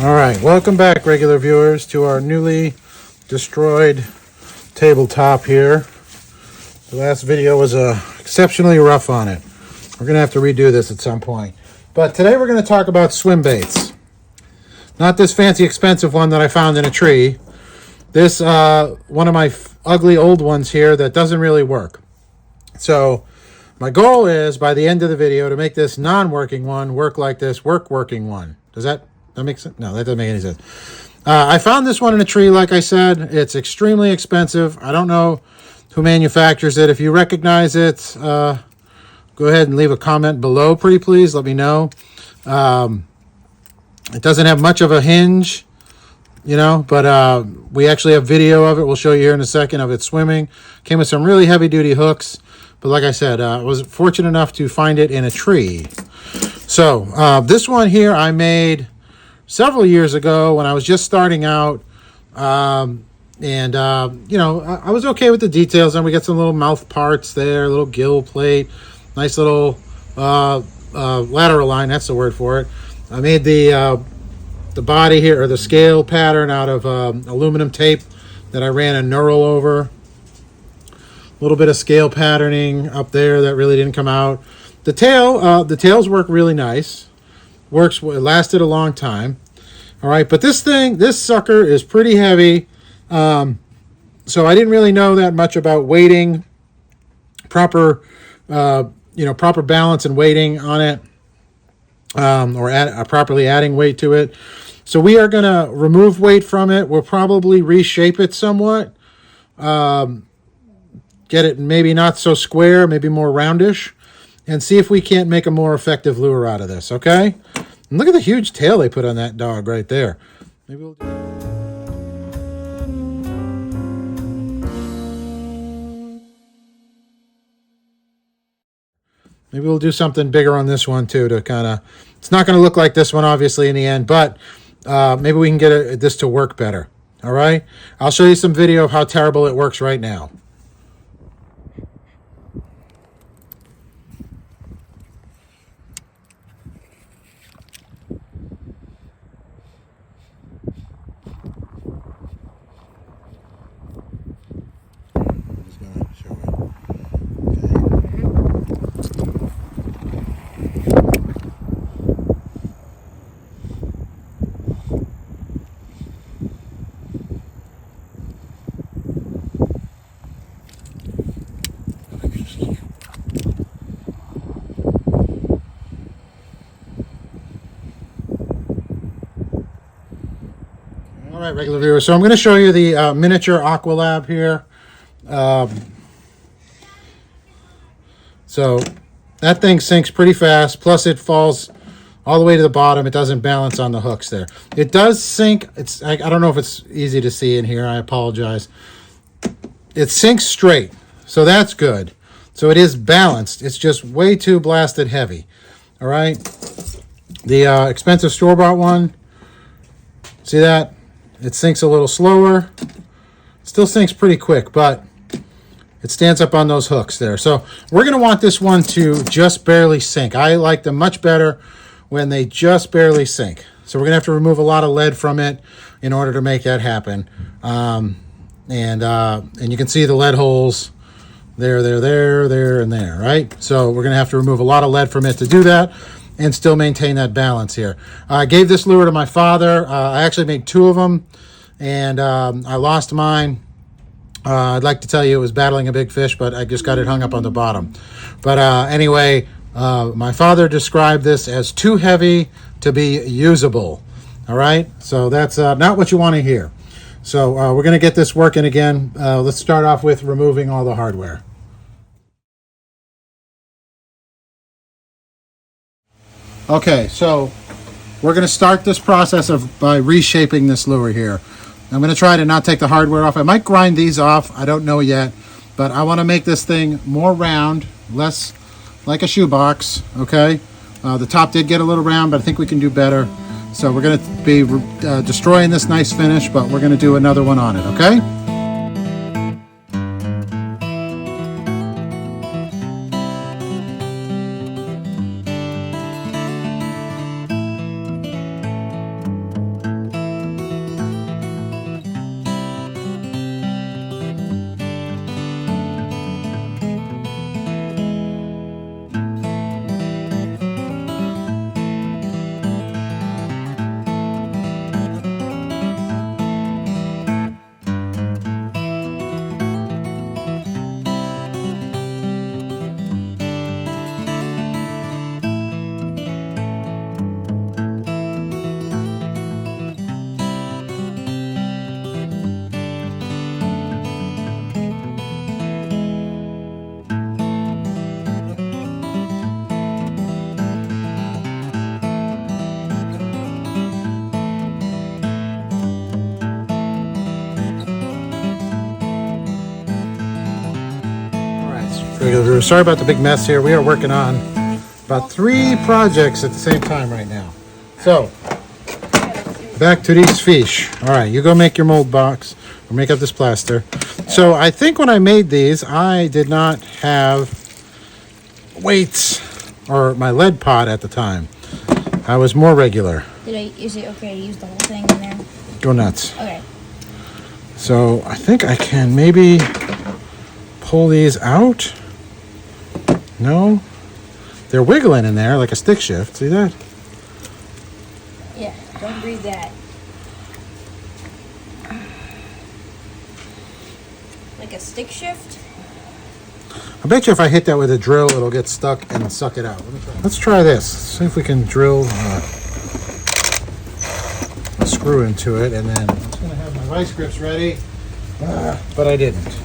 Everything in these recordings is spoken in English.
All right, welcome back, regular viewers, to our newly destroyed tabletop here. The last video was exceptionally rough on it. We're going to have to redo this at some point. But today we're going to talk about swim baits. Not this fancy expensive one that I found in a tree. This, one of my ugly old ones here that doesn't really work. So my goal is, by the end of the video, to make this non-working one work like this working one. Does that make sense? No, that doesn't make any sense. I found this one in a tree, like I said. It's extremely expensive. I don't know who manufactures it. If you recognize it, go ahead and leave a comment below, pretty please. Let me know. It doesn't have much of a hinge, you know, but we actually have video of it. We'll show you here in a second of it swimming. Came with some really heavy-duty hooks. But like I said, I was fortunate enough to find it in a tree. So this one here I made several years ago when I was just starting out. You know, I was okay with the details. And we got some little mouth parts there, a little gill plate, nice little lateral line. That's the word for it. I made the body here, or the scale pattern, out of aluminum tape that I ran a knurl over. A little bit of scale patterning up there that really didn't come out. The tails work really nice. It lasted a long time. All right, but this sucker is pretty heavy. So I didn't really know that much about weighting, proper balance and weighting on it, or properly adding weight to it. So we are going to remove weight from it. We'll probably reshape it somewhat. Get it maybe not so square, maybe more roundish, and see if we can't make a more effective lure out of this, okay? And look at the huge tail they put on that dog right there. Maybe we'll do something bigger on this one too, to kind of, it's not going to look like this one obviously in the end, but maybe we can get this to work better. All right, I'll show you some video of how terrible it works right now. All right, regular viewers. So I'm going to show you the miniature Aqualab here. So that thing sinks pretty fast. Plus, it falls all the way to the bottom. It doesn't balance on the hooks there. It does sink. I don't know if it's easy to see in here. I apologize. It sinks straight, so that's good. So it is balanced. It's just way too blasted heavy. All right. The expensive store-bought one. See that? It sinks a little slower. Still sinks pretty quick, but it stands up on those hooks there. So we're going to want this one to just barely sink. I like them much better when they just barely sink. So we're going to have to remove a lot of lead from it in order to make that happen. And you can see the lead holes there, and there, right? So we're going to have to remove a lot of lead from it to do that and still maintain that balance here. I gave this lure to my father. I actually made two of them, and I lost mine. I'd like to tell you it was battling a big fish, but I just got it hung up on the bottom. But anyway, my father described this as too heavy to be usable. All right, so that's not what you want to hear. So we're going to get this working again. Let's start off with removing all the hardware. Okay, so we're going to start this process by reshaping this lure here. I'm going to try to not take the hardware off. I might grind these off. I don't know yet. But I want to make this thing more round, less like a shoebox, okay? The top did get a little round, but I think we can do better. So we're going to be destroying this nice finish, but we're going to do another one on it, okay? Sorry about the big mess here. We are working on about 3 projects at the same time right now. So, back to these fish. All right, you go make your mold box or make up this plaster. So I think when I made these, I did not have weights or my lead pot at the time. I was more regular. Is it okay to use the whole thing in there? Go nuts. Okay. So I think I can maybe pull these out. No? They're wiggling in there like a stick shift. See that? Yeah, don't breathe that. Like a stick shift? I bet you if I hit that with a drill, it'll get stuck and suck it out. Let's try this. See if we can drill a screw into it, and then I'm just going to have my vice grips ready, but I didn't.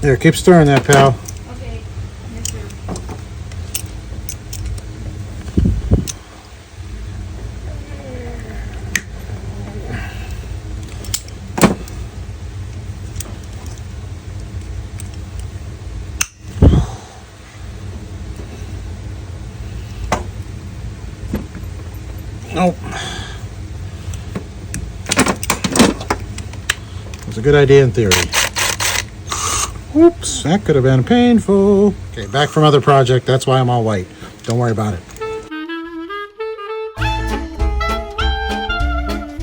There, keep stirring that, pal. Okay. Yes, sir. Nope. It was a good idea in theory. Oops, that could have been painful. Okay, back from other project. That's why I'm all white. Don't worry about it.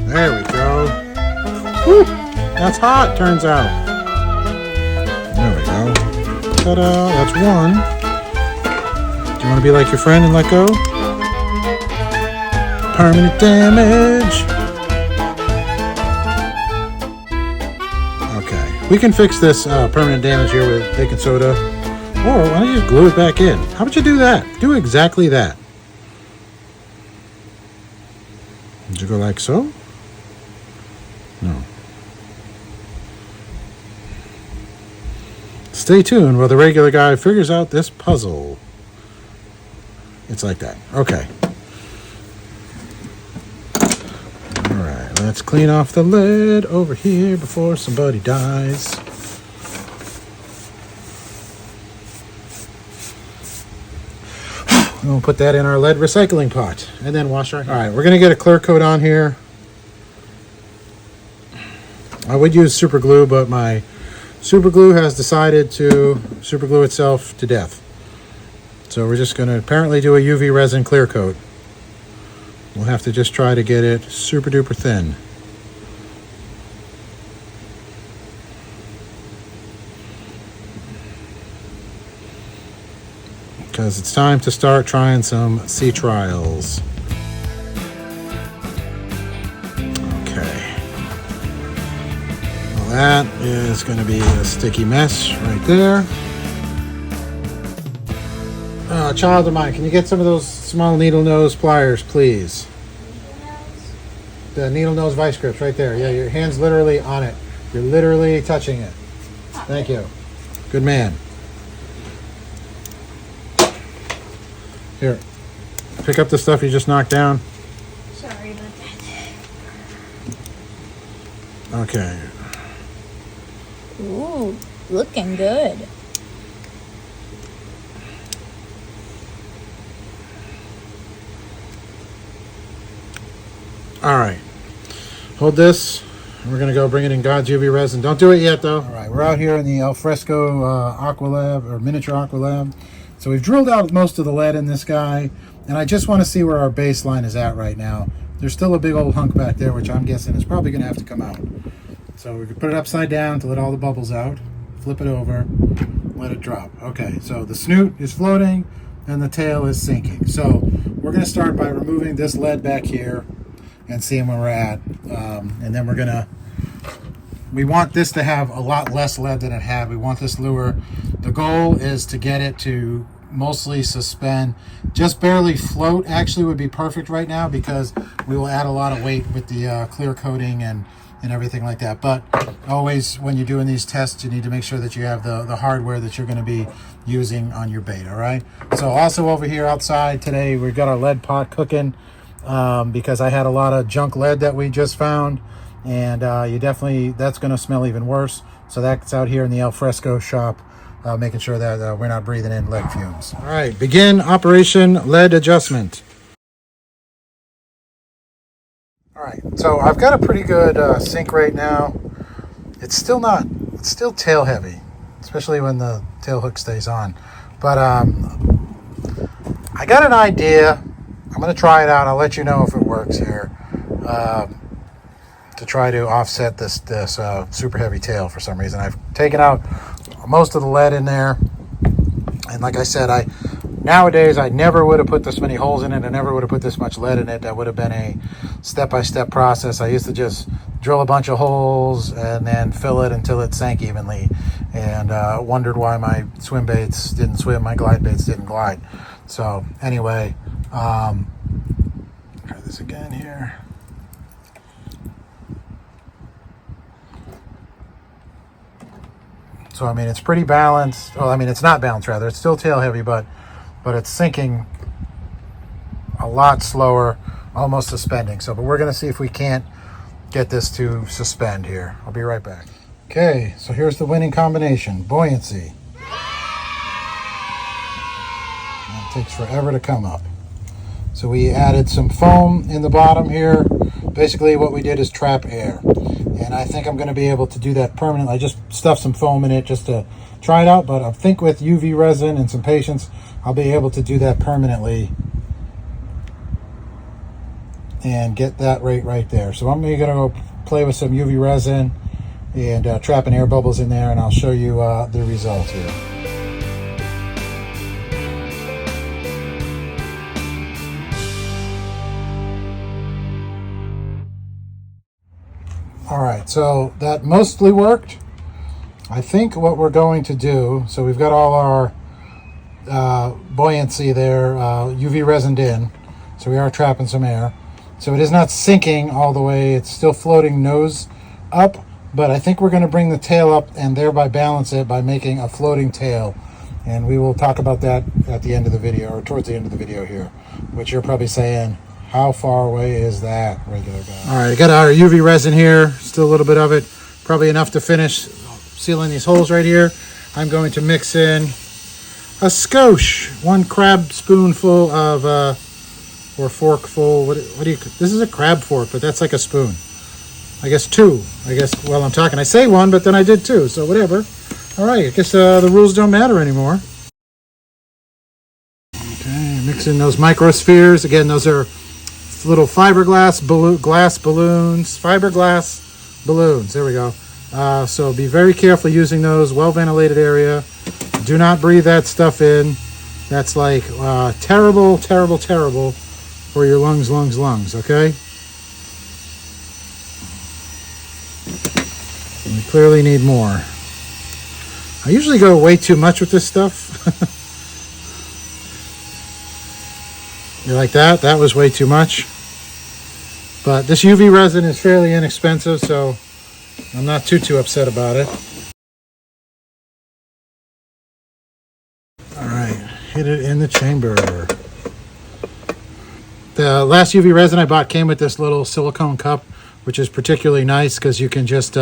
There we go. Woo, that's hot, turns out. There we go. Ta-da, that's one. Do you want to be like your friend and let go? Permanent damage. We can fix this permanent damage here with baking soda. Or why don't you just glue it back in? How about you do that? Do exactly that. Did you go like so? No. Stay tuned while the regular guy figures out this puzzle. It's like that. Okay. Let's clean off the lead over here before somebody dies. We'll put that in our lead recycling pot and then wash our hands. All right, we're going to get a clear coat on here. I would use super glue, but my super glue has decided to super glue itself to death. So we're just going to apparently do a UV resin clear coat. We'll have to just try to get it super duper thin. Because it's time to start trying some sea trials. Okay. Well, that is going to be a sticky mess right there. Child of mine, can you get some of those small needle nose pliers, please? The needle nose vice grips right there. Yeah, your hand's literally on it. You're literally touching it. Thank you. Good man. Here, pick up the stuff you just knocked down. Sorry about that. Okay. Ooh, looking good. All right. Hold this. We're going to go bring it in God's UV resin. Don't do it yet, though. All right, we're out here in the Alfresco Aqua Lab, or Miniature Aqua Lab. So we've drilled out most of the lead in this guy, and I just want to see where our baseline is at right now. There's still a big old hunk back there, which I'm guessing is probably going to have to come out. So we can put it upside down to let all the bubbles out, flip it over, let it drop. Okay, so the snoot is floating, and the tail is sinking. So we're going to start by removing this lead back here and seeing where we're at. And then we want this to have a lot less lead than it had. We want this lure, the goal is to get it to mostly suspend, just barely float actually would be perfect right now, because we will add a lot of weight with the clear coating and everything like that. But always when you're doing these tests, you need to make sure that you have the hardware that you're going to be using on your bait. All right, so also over here outside today, we've got our lead pot cooking. because I had a lot of junk lead that we just found, and that's going to smell even worse. So that's out here in the Alfresco shop, making sure that we're not breathing in lead fumes. All right, begin Operation Lead Adjustment. All right, so I've got a pretty good sink right now. It's still tail heavy, especially when the tail hook stays on. But I got an idea. I'm going to try it out. I'll let you know if it works here, to try to offset this super heavy tail for some reason. I've taken out most of the lead in there. And like I said, nowadays I never would have put this many holes in it. I never would have put this much lead in it. That would have been a step-by-step process. I used to just drill a bunch of holes and then fill it until it sank evenly, and wondered why my swim baits didn't swim, my glide baits didn't glide. So anyway, try this again here. So I mean, it's pretty balanced. Well, I mean, it's not balanced, rather. It's still tail heavy, but it's sinking a lot slower, almost suspending. So, but we're going to see if we can't get this to suspend here. I'll be right back. Okay, so here's the winning combination: buoyancy. It takes forever to come up. So we added some foam in the bottom here. Basically what we did is trap air. And I think I'm going to be able to do that permanently. I just stuffed some foam in it just to try it out. But I think with UV resin and some patience, I'll be able to do that permanently and get that rate right there. So I'm going to go play with some UV resin and trapping air bubbles in there, and I'll show you the results here. All right, so that mostly worked. I think what we're going to do, so we've got all our buoyancy there, UV resined in, so we are trapping some air. So it is not sinking all the way, it's still floating nose up, but I think we're going to bring the tail up and thereby balance it by making a floating tail. And we will talk about that at the end of the video, or towards the end of the video here, which you're probably saying, how far away is that, regular guy? All right, I got our UV resin here, still a little bit of it, probably enough to finish sealing these holes right here. I'm going to mix in a skosh, 1 crab spoonful of, or forkful, what do you, this is a crab fork, but that's like a spoon. I guess 2, I guess, while I'm talking. I say 1, but then I did 2, so whatever. All right, I guess the rules don't matter anymore. Okay, mixing those microspheres. Again, those are little fiberglass balloons, fiberglass balloons. There we go. So be very careful using those. Well ventilated area. Do not breathe that stuff in. That's like terrible, terrible, terrible for your lungs. Okay. And we clearly need more. I usually go way too much with this stuff. You like that? That was way too much. But this UV resin is fairly inexpensive, so I'm not too upset about it. All right, hit it in the chamber. The last UV resin I bought came with this little silicone cup, which is particularly nice because you can just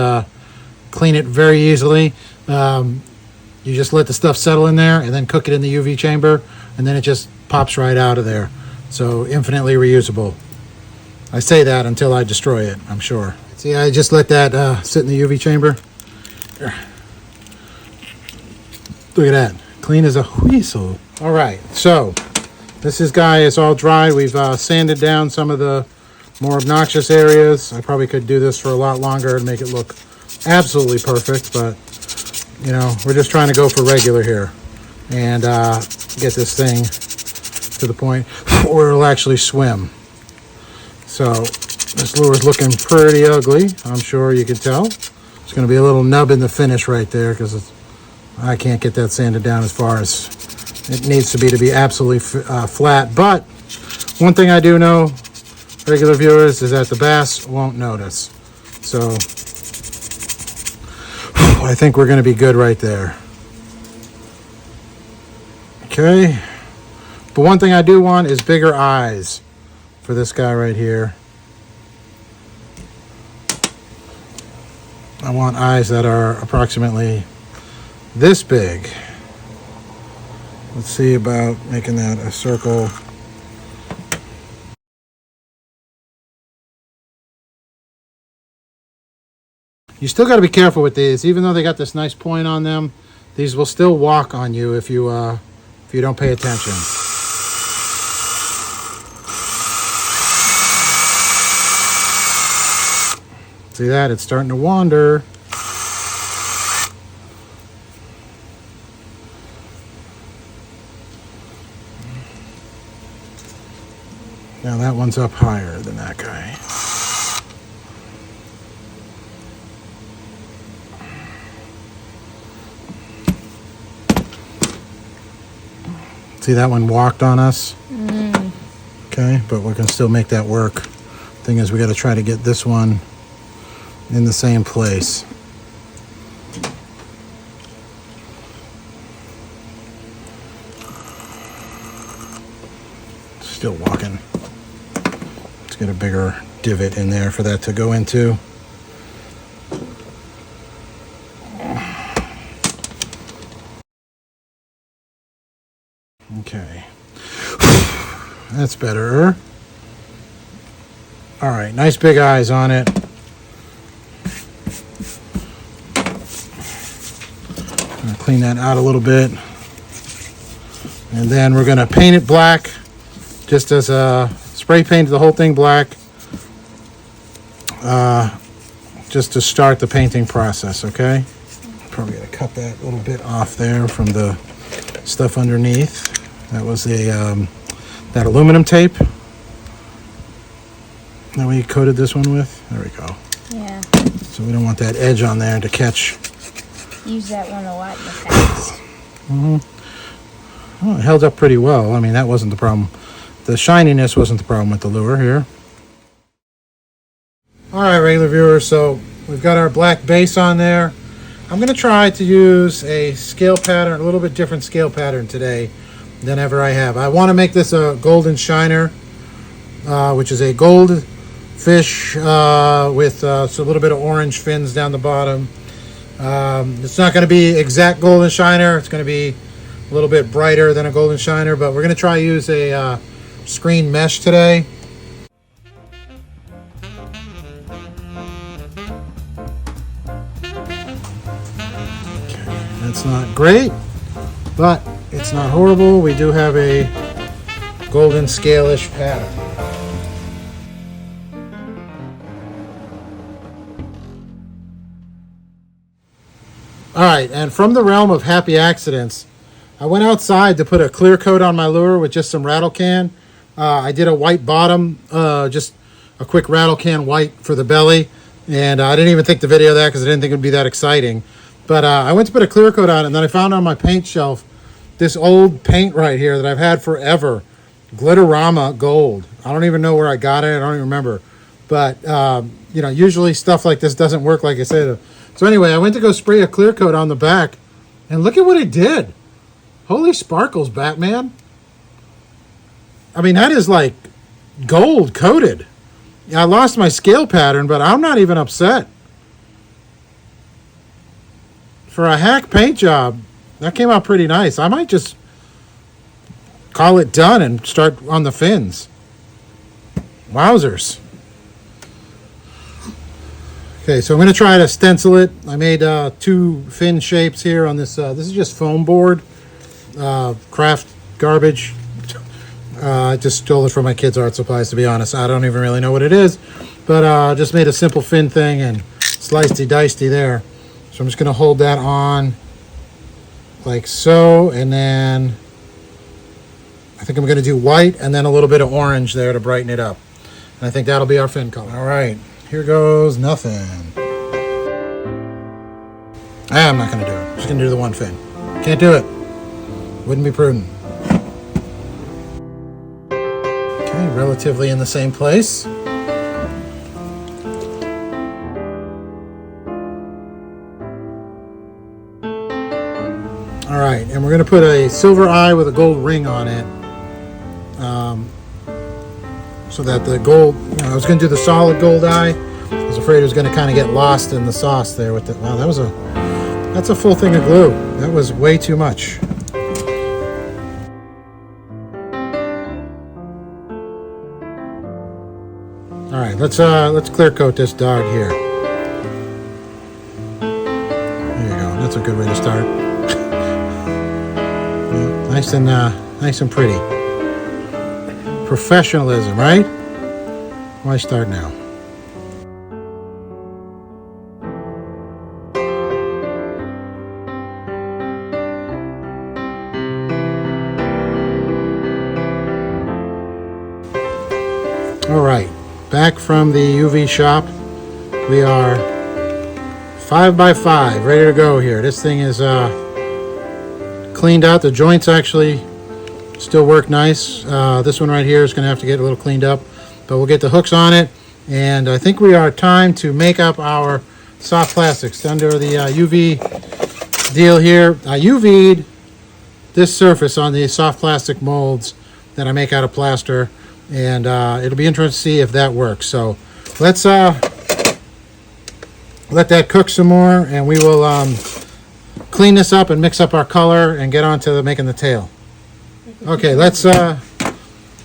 clean it very easily. You just let the stuff settle in there and then cook it in the UV chamber, and then it just pops right out of there. So infinitely reusable. I say that until I destroy it, I'm sure. See, I just let that sit in the UV chamber. Look at that, clean as a whistle. All right, so this guy is all dry. We've sanded down some of the more obnoxious areas. I probably could do this for a lot longer and make it look absolutely perfect, but you know, we're just trying to go for regular here and get this thing to the point where it'll actually swim. So this lure is looking pretty ugly. I'm sure you can tell. There's going to be a little nub in the finish right there because I can't get that sanded down as far as it needs to be absolutely flat. But one thing I do know, regular viewers, is that the bass won't notice. So I think we're going to be good right there. Okay. But one thing I do want is bigger eyes for this guy right here. I want eyes that are approximately this big. Let's see about making that a circle. You still got to be careful with these. Even though they got this nice point on them, these will still walk on you if you don't pay attention. See that? It's starting to wander. Now that one's up higher than that guy. See, that one walked on us. Okay, but we can still make that work. Thing is, we got to try to get this one in the same place. Still walking. Let's get a bigger divot in there for that to go into. Okay. That's better. All right, nice big eyes on it. I'm gonna clean that out a little bit. And then we're gonna paint it black, just as a spray paint the whole thing black, just to start the painting process, okay? Probably gonna cut that little bit off there from the stuff underneath. That was that aluminum tape that we coated this one with. There we go. Yeah. So we don't want that edge on there to catch. Use that one a lot in the past. Mm-hmm. Well, it held up pretty well. I mean, that wasn't the problem. The shininess wasn't the problem with the lure here. All right, regular viewers, so we've got our black base on there. I'm going to try to use a scale pattern, a little bit different scale pattern today than ever I have. I want to make this a golden shiner, which is a gold fish with a little bit of orange fins down the bottom. It's not going to be exact golden shiner. It's going to be a little bit brighter than a golden shiner, but we're going to try to use a screen mesh today. That's not great, but it's not horrible. We do have a golden scale-ish pattern. All right, and from the realm of happy accidents, I went outside to put a clear coat on my lure with just some rattle can. I did a white bottom, just a quick rattle can white for the belly, and I didn't even think the video of that because I didn't think it would be that exciting. But I went to put a clear coat on it, and then I found on my paint shelf this old paint right here that I've had forever. Glitterama Gold. I don't even know where I got it. I don't even remember. But, you know, usually stuff like this doesn't work like I said. So anyway, I went to go spray a clear coat on the back, and look at what it did. Holy sparkles, Batman. I mean, that is like gold coated. I lost my scale pattern, but I'm not even upset. For a hack paint job, that came out pretty nice. I might just call it done and start on the fins. Wowzers. Okay, so I'm going to try to stencil it. I made two fin shapes here on this. This is just foam board, craft garbage. I just stole it from my kids' art supplies, to be honest. I don't even really know what it is, but just made a simple fin thing and slicey-dicey there. So I'm just going to hold that on like so, and then I think I'm going to do white and then a little bit of orange there to brighten it up. And I think that'll be our fin color. All right, here goes nothing. I'm not going to do it. I'm just going to do the one fin. Can't do it. Wouldn't be prudent. Okay, relatively in the same place. All right, and we're going to put a silver eye with a gold ring on it. so that the gold, I was going to do the solid gold eye. I was afraid it was going to kind of get lost in the sauce there with the, wow, that's a full thing of glue. That was way too much. All right, let's clear coat this dog here. There you go. That's a good way to start. Yeah, nice and pretty. Professionalism, right? Why start now? All right, back from the UV shop. We are 5x5, ready to go here. This thing is cleaned out. The joints actually still work nice. This one right here is going to have to get a little cleaned up, but we'll get the hooks on it. And I think we are time to make up our soft plastics under the UV deal here. I UV'd this surface on the soft plastic molds that I make out of plaster. And it'll be interesting to see if that works. So let's let that cook some more, and we will clean this up and mix up our color and get on to making the tail. Okay,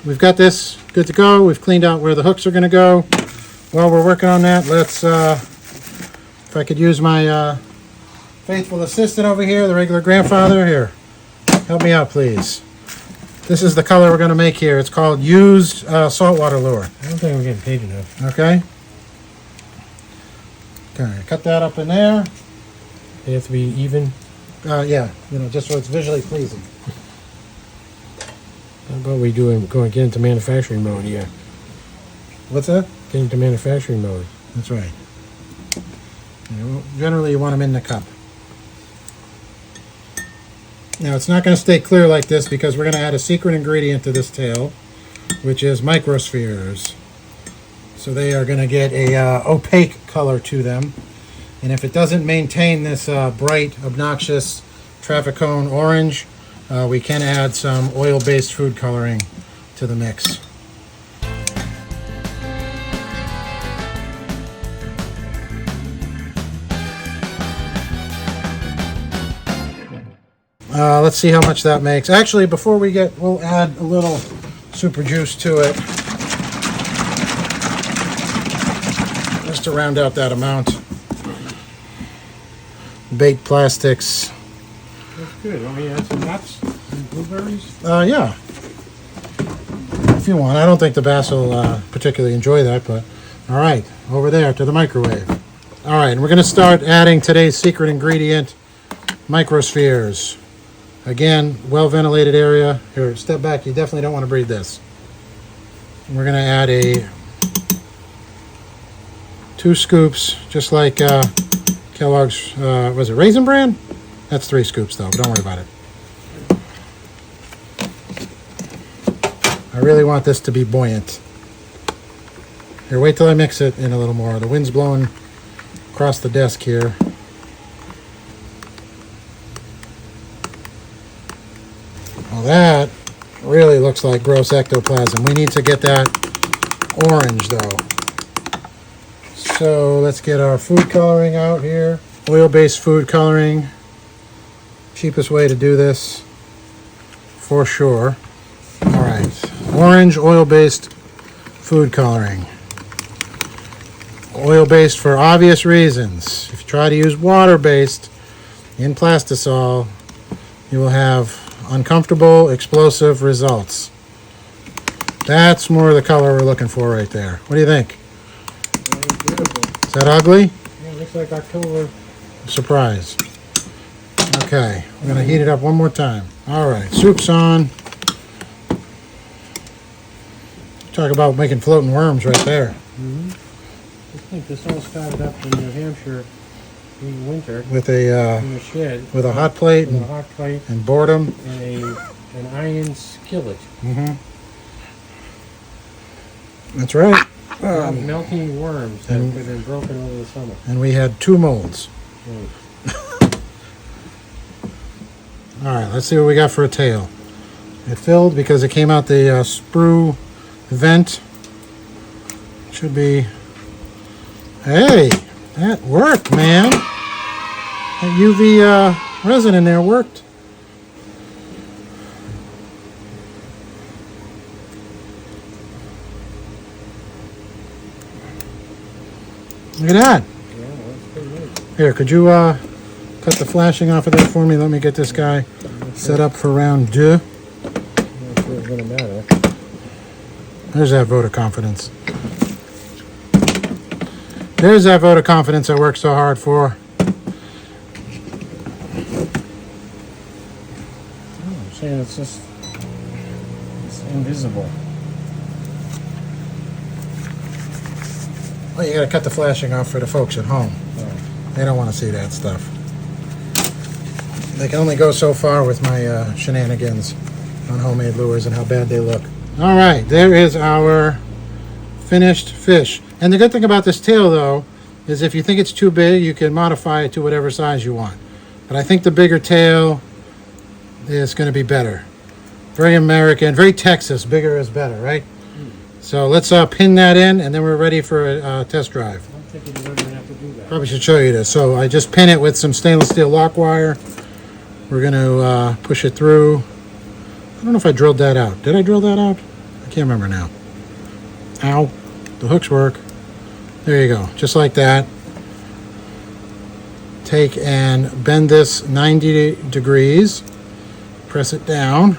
we've got this good to go. We've cleaned out where the hooks are going to go. While we're working on that, let's, if I could use my faithful assistant over here, the regular grandfather, here, help me out, please. This is the color we're going to make here. It's called used saltwater lure. I don't think we're getting paid enough. Okay. Okay, cut that up in there. They have to be even. Yeah, just so it's visually pleasing. How about we get into manufacturing mode here? What's that? Get into manufacturing mode. That's right. Generally, you want them in the cup. Now, it's not going to stay clear like this because we're going to add a secret ingredient to this tail, which is microspheres. So they are going to get a opaque color to them. And if it doesn't maintain this bright, obnoxious traffic cone orange, we can add some oil-based food coloring to the mix. Let's see how much that makes. Actually, before we'll add a little super juice to it. Just to round out that amount. Baked plastics. That's good. Want me to add some nuts and blueberries? Yeah. If you want. I don't think the bass will particularly enjoy that, but all right. Over there to the microwave. All right, and we're going to start adding today's secret ingredient, microspheres. Again, well-ventilated area. Here, step back. You definitely don't want to breathe this. And we're going to add 2 scoops, just like Kellogg's, was it Raisin Bran? That's 3 scoops, though. Don't worry about it. I really want this to be buoyant. Here, wait till I mix it in a little more. The wind's blowing across the desk here. Well, that really looks like gross ectoplasm. We need to get that orange, though. So let's get our food coloring out here. Oil-based food coloring. Cheapest way to do this, for sure. All right, orange oil-based food coloring. Oil-based for obvious reasons. If you try to use water-based in plastisol, you will have uncomfortable, explosive results. That's more the color we're looking for right there. What do you think? Is that ugly? Yeah, it looks like October. Surprise. Okay, we're going to heat it up one more time. All right, soup's on. Talk about making floating worms right there. Mm-hmm. I think this all started up in New Hampshire in winter With in the shed. with a hot plate With a and, hot plate and boredom. and an iron skillet. Mm-hmm. That's right. Melting worms that have been broken over the summer. And we had 2 molds. Right. All right, let's see what we got for a tail. It filled because it came out the sprue vent. Should be. Hey, that worked, man. That UV resin in there worked. Look at that. Yeah, that's pretty good. Here, could you cut the flashing off of there for me? Let me get this guy set up for round 2. I'm not sure it's gonna matter. There's that vote of confidence. There's that vote of confidence I worked so hard for. I'm saying it's just invisible. Well, you gotta cut the flashing off for the folks at home. Oh. They don't want to see that stuff. They can only go so far with my shenanigans on homemade lures and how bad they look. All right, there is our finished fish. And the good thing about this tail, though, is if you think it's too big, you can modify it to whatever size you want. But I think the bigger tail is going to be better. Very American, very Texas. Bigger is better, right? So let's pin that in, and then we're ready for a test drive. I'm thinking you're gonna have to do that. Probably should show you this. So I just pin it with some stainless steel lock wire. We're going to push it through. I don't know if I drilled that out. Did I drill that out? I can't remember now. Ow. The hooks work. There you go. Just like that. Take and bend this 90 degrees. Press it down.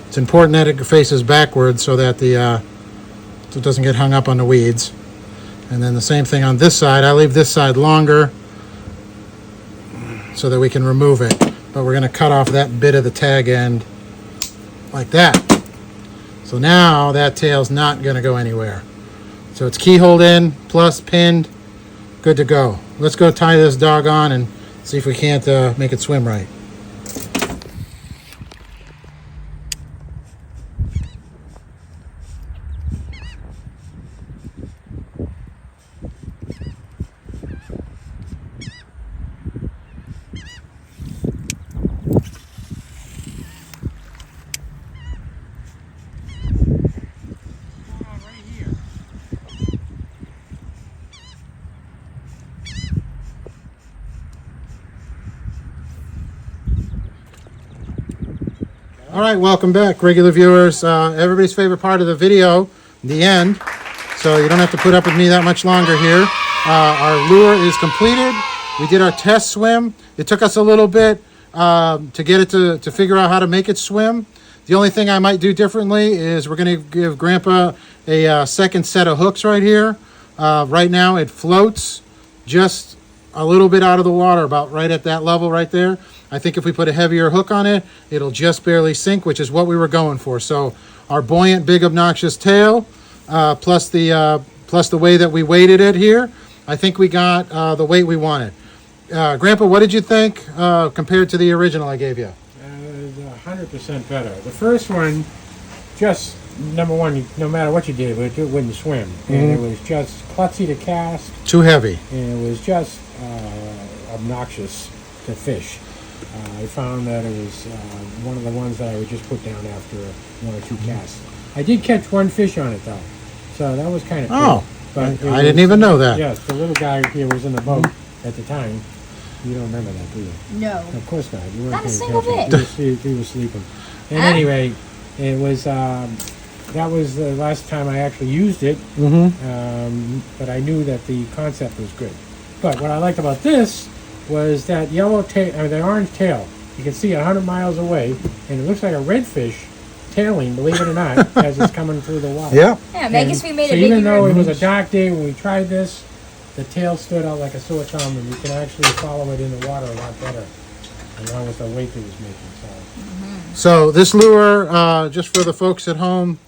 It's important that it faces backwards so that so it doesn't get hung up on the weeds. And then the same thing on this side. I leave this side longer so that we can remove it. But we're going to cut off that bit of the tag end like that. So now that tail's not going to go anywhere. So it's keyholed in, plus pinned, good to go. Let's go tie this dog on and see if we can't make it swim right. All right, welcome back, regular viewers. Everybody's favorite part of the video, the end. So you don't have to put up with me that much longer here. Our lure is completed. We did our test swim. It took us a little bit to get it to figure out how to make it swim. The only thing I might do differently is we're going to give Grandpa a second set of hooks right here. Right now it floats just a little bit out of the water, about right at that level right there. I think if we put a heavier hook on it, it'll just barely sink, which is what we were going for. So our buoyant, big, obnoxious tail, plus the way that we weighted it here, I think we got the weight we wanted. Grandpa, what did you think compared to the original I gave you? 100% better. The first one, just number one, no matter what you did, it wouldn't swim. And it was just klutzy to cast. Too heavy. And it was just obnoxious to fish. I found that it was one of the ones that I would just put down after 1 or 2 casts. I did catch 1 fish on it though, so that was kind of cool. Oh, But I didn't even know that. Yes, the little guy here was in the boat at the time. You don't remember that, do you? No. Of course not. You weren't Not a paying single attention. He was sleeping. And anyway, it was that was the last time I actually used it. But I knew that the concept was good. But what I liked about this was that yellow tail, or the orange tail. You can see it 100 miles away, and it looks like a redfish tailing, believe it or not, as it's coming through the water. Yeah. Yeah, I guess we made so a big even though it was a dark day when we tried this, the tail stood out like a sore thumb, and you can actually follow it in the water a lot better, along with the weight it was making. So this lure, just for the folks at home,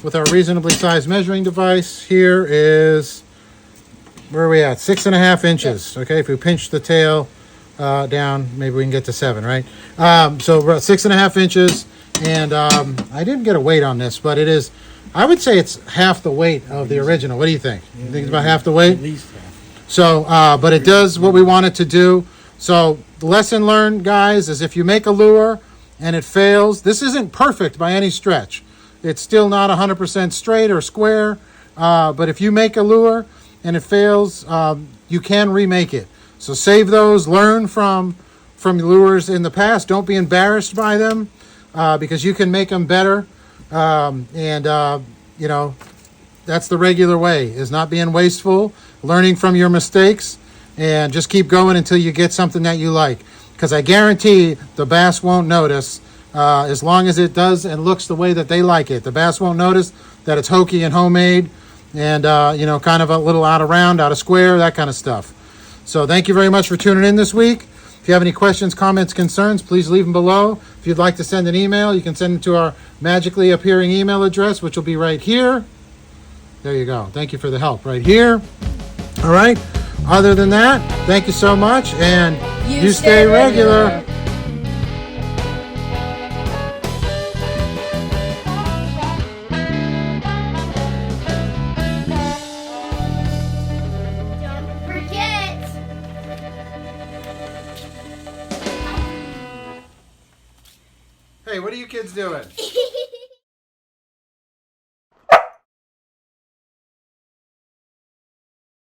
with our reasonably sized measuring device here is, where are we at? 6.5 inches. Okay, if we pinch the tail down, maybe we can get to 7, right? So we're at 6.5 inches, and I didn't get a weight on this, but it is, I would say it's half the weight of the original. What do you think? You think it's about half the weight? At least half. So, but it does what we want it to do. So the lesson learned, guys, is if you make a lure and it fails, this isn't perfect by any stretch. It's still not 100% straight or square. But if you make a lure and it fails, you can remake it. So save those, learn from lures in the past. Don't be embarrassed by them, because you can make them better. You know, that's the regular way, is not being wasteful, learning from your mistakes, and just keep going until you get something that you like. Because I guarantee the bass won't notice, as long as it does and looks the way that they like it. The bass won't notice that it's hokey and homemade, and you know, kind of a little out of round, out of square, that kind of stuff. So thank you very much for tuning in this week. If you have any questions, comments, concerns, please leave them below. If you'd like to send an email, you can send it to our magically appearing email address, which will be right here. There you go. Thank you for the help right here. All right. Other than that, thank you so much, and you stay regular. Don't forget. Hey, what are you kids doing?